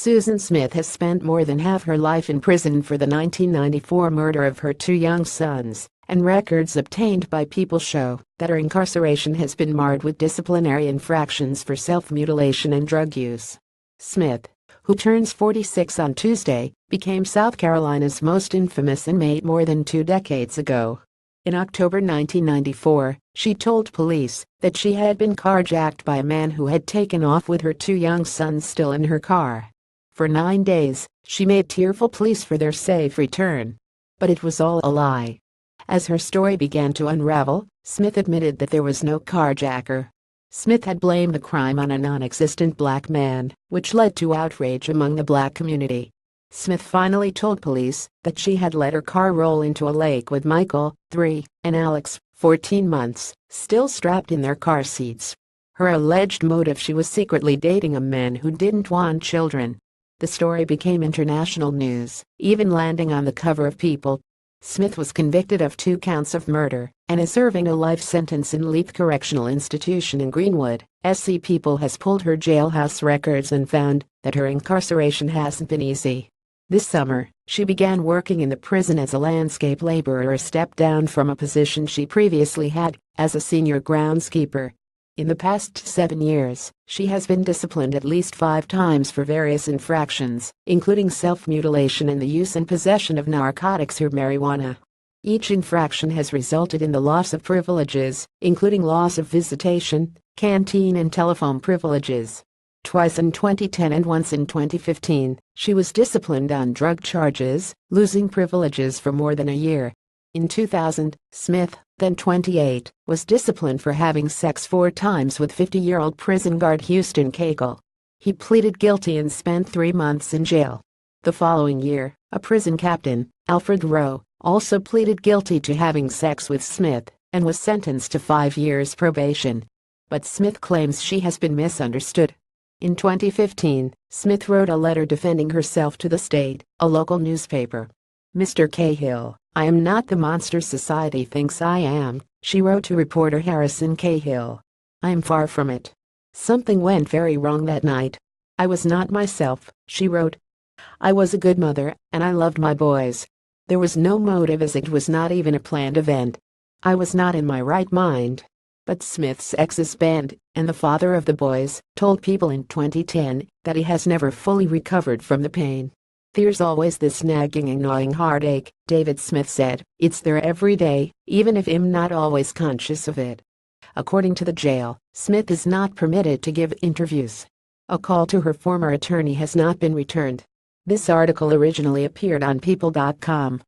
Susan Smith has spent more than half her life in prison for the 1994 murder of her two young sons, and records obtained by People show that her incarceration has been marred with disciplinary infractions for self-mutilation and drug use. Smith, who turns 46 on Tuesday, became South Carolina's most infamous inmate more than 2 decades ago. In October 1994, she told police that she had been carjacked by a man who had taken off with her two young sons still in her car. For 9 days, she made tearful pleas for their safe return. But it was all a lie. As her story began to unravel, Smith admitted that there was no carjacker. Smith had blamed the crime on a non-existent black man, which led to outrage among the black community. Smith finally told police that she had let her car roll into a lake with Michael, 3, and Alex, 14 months, still strapped in their car seats. Her alleged motive: she was secretly dating a man who didn't want children. The story became international news, even landing on the cover of People. Smith was convicted of 2 counts of murder and is serving a life sentence in Leith Correctional Institution in Greenwood. People has pulled her jailhouse records and found that her incarceration hasn't been easy. This summer, she began working in the prison as a landscape laborer, a step down from a position she previously had as a senior groundskeeper. In the past 7 years, she has been disciplined at least 5 times for various infractions, including self-mutilation and the use and possession of narcotics or marijuana. Each infraction has resulted in the loss of privileges, including loss of visitation, canteen and telephone privileges. Twice in 2010 and once in 2015, she was disciplined on drug charges, losing privileges for more than a year. In 2000, Smith, then 28, was disciplined for having sex 4 times with 50-year-old prison guard Houston Cagle. He pleaded guilty and spent 3 months in jail. The following year, a prison captain, Alfred Rowe, also pleaded guilty to having sex with Smith and was sentenced to 5 years probation. But Smith claims she has been misunderstood. In 2015, Smith wrote a letter defending herself to The State, a local newspaper. "Mr. Cahill, I am not the monster society thinks I am," she wrote to reporter Harrison Cahill. "I am far from it. Something went very wrong that night. I was not myself," she wrote. "I was a good mother, and I loved my boys. There was no motive, as it was not even a planned event. I was not in my right mind." But Smith's ex-husband, and the father of the boys, told People in 2010 that he has never fully recovered from the pain. "There's always this nagging and gnawing heartache," David Smith said. "It's there every day, even if I'm not always conscious of it." According to the jail, Smith is not permitted to give interviews. A call to her former attorney has not been returned. This article originally appeared on People.com.